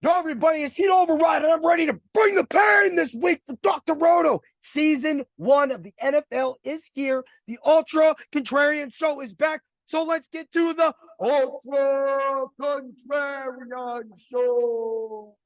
Yo, everybody, it's Heat Override, and I'm ready to bring the pain this week for Dr. Roto. Season 1 of the NFL is here. The Ultra Contrarian Show is back. So let's get to the Ultra Contrarian Show.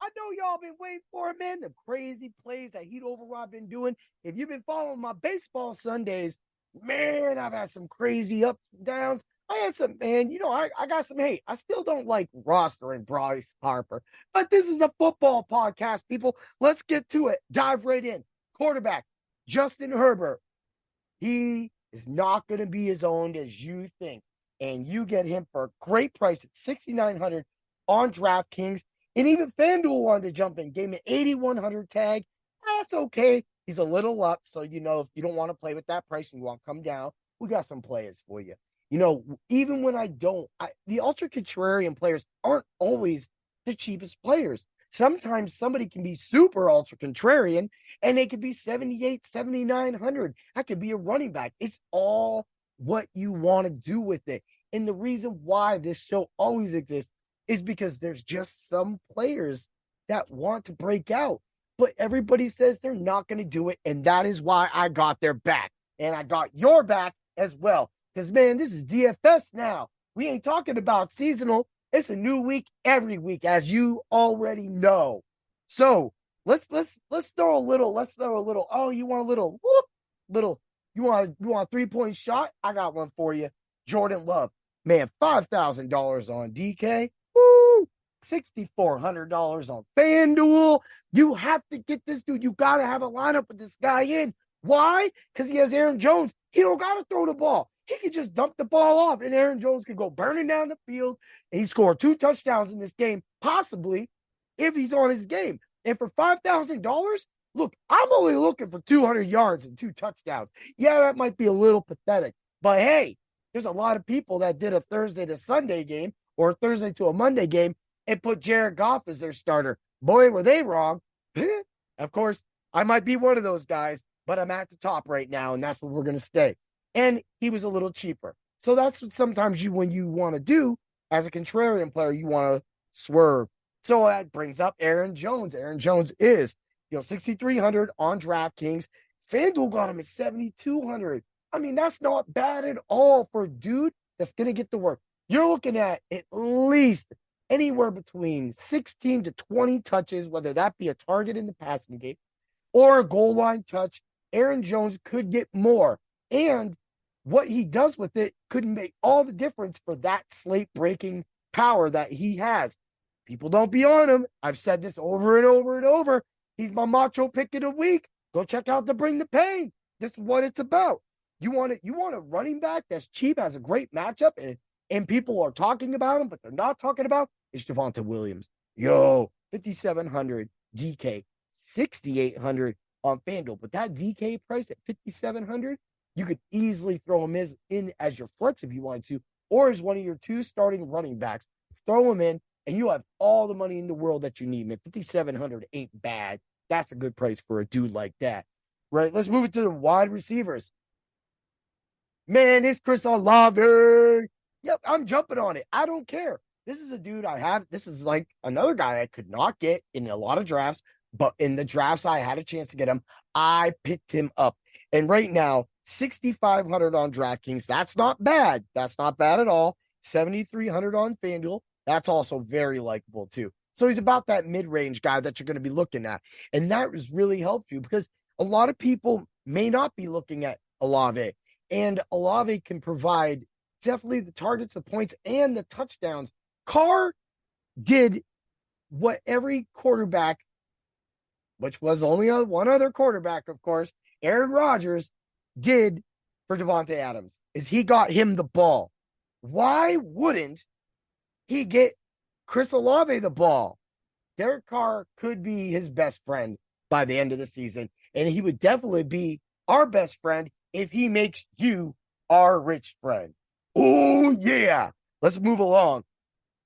I know y'all been waiting for it, man. The crazy plays that Heat Override been doing. If you've been following my baseball Sundays, man, I've had some crazy ups and downs. I had some, man, I got some hate. I still don't like roster and Bryce Harper, but this is a football podcast, people. Let's get to it. Dive right in. Quarterback, Justin Herbert. He is not going to be as owned as you think, and you get him for a great price at $6,900 on DraftKings, and even FanDuel wanted to jump in, gave me an $8,100 tag. That's okay. He's a little up, so, if you don't want to play with that price and you want to come down, we got some players for you. Even when the ultra contrarian players aren't always the cheapest players. Sometimes somebody can be super ultra contrarian and they could be 78, 7,900. That could be a running back. It's all what you want to do with it. And the reason why this show always exists is because there's just some players that want to break out, but everybody says they're not going to do it. And that is why I got their back, and I got your back as well. Because, man, this is DFS now. We ain't talking about seasonal. It's a new week every week, as you already know. So let's throw a little. Oh, you want a little you want a 3-point shot? I got one for you. Jordan Love. Man, $5,000 on DK. Woo! $6,400 on FanDuel. You have to get this dude. You got to have a lineup with this guy in. Why? Because he has Aaron Jones. He don't got to throw the ball. He could just dump the ball off, and Aaron Jones could go burning down the field, and he scored 2 touchdowns in this game, possibly, if he's on his game. And for $5,000, look, I'm only looking for 200 yards and 2 touchdowns. Yeah, that might be a little pathetic, but hey, there's a lot of people that did a Thursday to Sunday game or a Thursday to a Monday game and put Jared Goff as their starter. Boy, were they wrong. Of course, I might be one of those guys, but I'm at the top right now, and that's where we're going to stay. And he was a little cheaper. So that's what sometimes when you want to do as a contrarian player, you want to swerve. So that brings up Aaron Jones. Aaron Jones is, $6,300 on DraftKings. FanDuel got him at $7,200. I mean, that's not bad at all for a dude that's going to get to work. You're looking at least anywhere between 16 to 20 touches, whether that be a target in the passing game or a goal line touch. Aaron Jones could get more. And what he does with it could make all the difference for that slate-breaking power that he has. People don't be on him. I've said this over and over and over. He's my macho pick of the week. Go check out the Bring the Pain. This is what it's about. You want a running back that's cheap, has a great matchup, and people are talking about him, but they're not talking about is Javonte Williams. Yo, 5,700 DK, 6,800 on FanDuel. But that DK price at 5,700, you could easily throw him in as your flex if you wanted to, or as one of your 2 starting running backs. Throw him in, and you have all the money in the world that you need, man. 5,700 ain't bad. That's a good price for a dude like that, right? Let's move it to the wide receivers. Man, it's Chris Olave. Yep, I'm jumping on it. I don't care. This is a dude this is like another guy I could not get in a lot of drafts, but in the drafts I had a chance to get him, I picked him up. And right now, $6,500 on DraftKings. That's not bad. That's not bad at all. $7,300 on FanDuel. That's also very likable too. So he's about that mid-range guy that you're going to be looking at. And that has really helped you because a lot of people may not be looking at Olave. And Olave can provide definitely the targets, the points, and the touchdowns. Carr did what every quarterback, which was only one other quarterback, of course, Aaron Rodgers, did for Devontae Adams, is he got him the ball. Why wouldn't he get Chris Olave the ball? Derek Carr could be his best friend by the end of the season, and he would definitely be our best friend if he makes you our rich friend. Oh, yeah. Let's move along.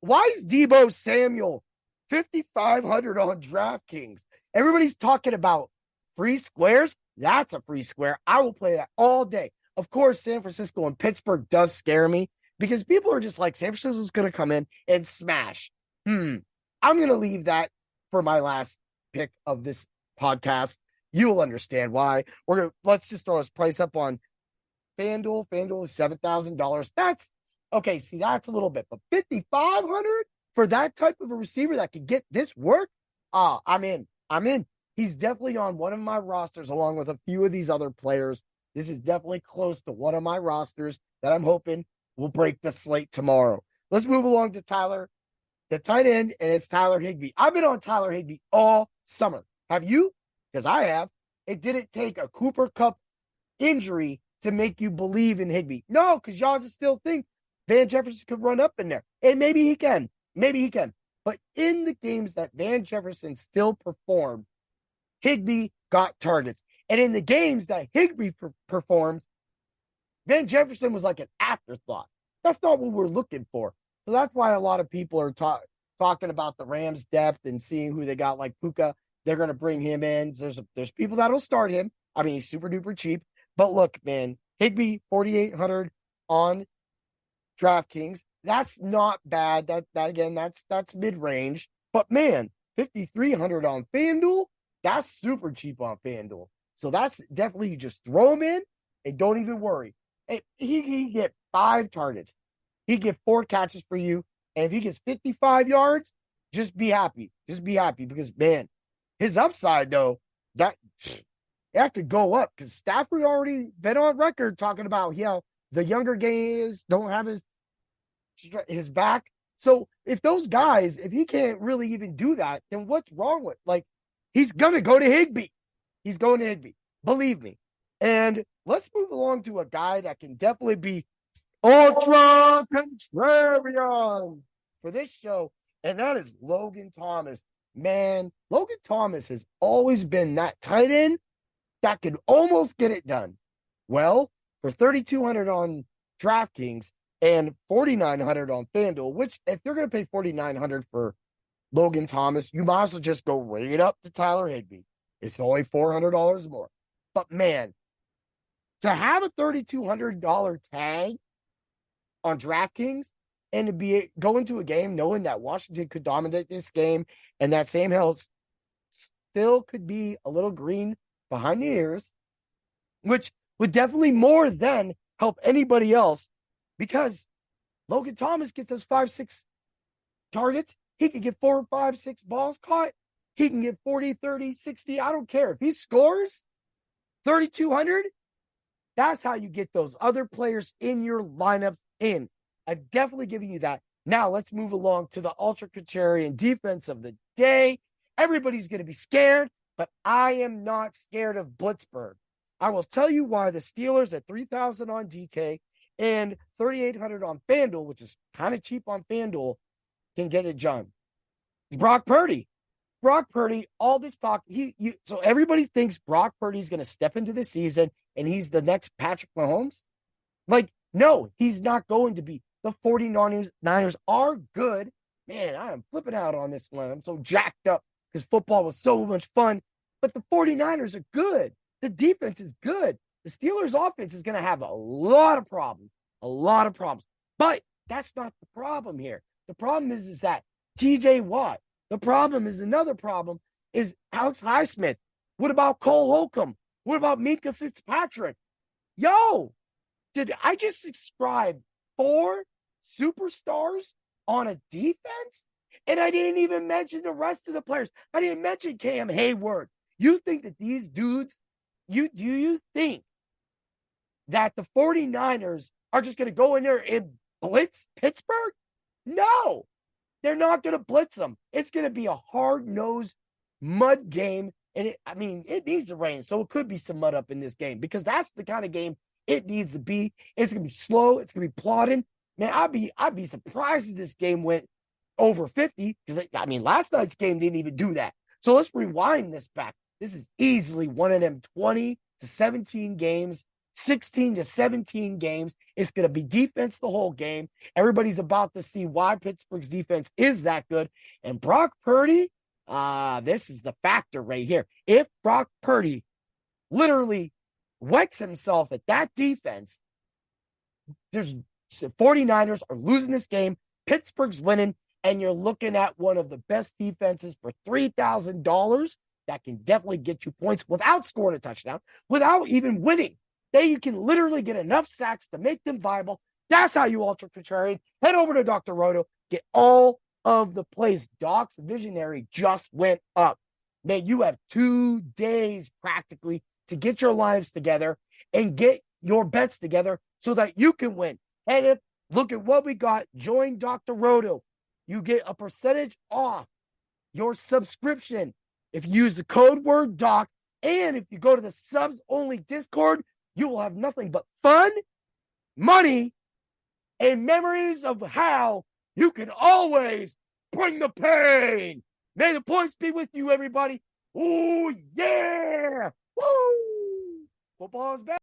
Why is Deebo Samuel $5,500 on DraftKings? Everybody's talking about free squares. That's a free square. I will play that all day. Of course, San Francisco and Pittsburgh does scare me because people are just like, San Francisco's going to come in and smash. I'm going to leave that for my last pick of this podcast. You will understand why. Let's just throw his price up on FanDuel. FanDuel is $7,000. That's okay. See, that's a little bit, but $5,500 for that type of a receiver that could get this work. I'm in. He's definitely on one of my rosters along with a few of these other players. This is definitely close to one of my rosters that I'm hoping will break the slate tomorrow. Let's move along to Tyler, the tight end, and it's Tyler Higbee. I've been on Tyler Higbee all summer. Have you? Because I have. It didn't take a Cooper Kupp injury to make you believe in Higbee. No, because y'all just still think Van Jefferson could run up in there. And maybe he can. But in the games that Van Jefferson still performed, Higbee got targets. And in the games that Higbee performed, Van Jefferson was like an afterthought. That's not what we're looking for. So that's why a lot of people are talking about the Rams' depth and seeing who they got like Puka. They're going to bring him in. There's people that will start him. I mean, he's super duper cheap. But look, man, Higbee, 4,800 on DraftKings. That's not bad. That again, that's mid-range. But man, 5,300 on FanDuel, that's super cheap on FanDuel. So that's definitely, you just throw him in and don't even worry. He can get 5 targets. He get 4 catches for you. And if he gets 55 yards, just be happy. Because, man, his upside, though, that could go up. Because Stafford already been on record talking about, the younger guys don't have his back. So if those guys, if he can't really even do that, then what's wrong with, he's going to go to Higbee. Believe me. And let's move along to a guy that can definitely be Ultra Contrarian for this show, and that is Logan Thomas. Man, Logan Thomas has always been that tight end that could almost get it done. Well, for 3,200 on DraftKings and 4,900 on FanDuel, which if you're going to pay 4,900 for Logan Thomas, you might as well just go right up to Tyler Higbee. It's only $400 more. But man, to have a $3,200 tag on DraftKings and to go into a game knowing that Washington could dominate this game and that Sam Hill still could be a little green behind the ears, which would definitely more than help anybody else, because Logan Thomas gets those 5-6 targets. He could get 4, 5, 6 balls caught. He can get 40, 30, 60. I don't care. If he scores 3,200, that's how you get those other players in your lineups in. I've definitely given you that. Now let's move along to the Ultra Contrarian defense of the day. Everybody's going to be scared, but I am not scared of Blitzburg. I will tell you why the Steelers at 3,000 on DK and 3,800 on FanDuel, which is kind of cheap on FanDuel, can get it done. Brock Purdy, all this talk. So everybody thinks Brock Purdy's going to step into the season and he's the next Patrick Mahomes. No, he's not going to be. The 49ers are good. Man, I am flipping out on this one. I'm so jacked up because football was so much fun. But the 49ers are good. The defense is good. The Steelers' offense is going to have a lot of problems. But that's not the problem here. The problem is that TJ Watt. The problem is another problem is Alex Highsmith. What about Cole Holcomb? What about Minka Fitzpatrick? Did I just describe 4 superstars on a defense? And I didn't even mention the rest of the players. I didn't mention Cam Hayward. You think that these dudes, do you think that the 49ers are just going to go in there and blitz Pittsburgh? No, they're not going to blitz them. It's going to be a hard-nosed mud game. And it needs to rain. So it could be some mud up in this game because that's the kind of game it needs to be. It's going to be slow. It's going to be plodding. Man, I'd be surprised if this game went over 50 because, last night's game didn't even do that. So let's rewind this back. This is easily one of them 20 to 17 games, 16 to 17 games. It's going to be defense the whole game. Everybody's about to see why Pittsburgh's defense is that good. And Brock Purdy, this is the factor right here. If Brock Purdy literally wets himself at that defense, there's 49ers are losing this game. Pittsburgh's winning. and you're looking at one of the best defenses for $3,000 that can definitely get you points without scoring a touchdown, without even winning. Then you can literally get enough sacks to make them viable. That's how you ultra contrarian. Head over to Dr. Roto. Get all of the plays. Doc's Visionary just went up. Man, you have 2 days practically to get your lines together and get your bets together so that you can win. And if look at what we got. Join Dr. Roto. You get a percentage off your subscription if you use the code word doc. And if you go to the subs only Discord, you will have nothing but fun, money, and memories of how you can always bring the pain. May the points be with you, everybody. Oh, yeah. Woo! Football is back.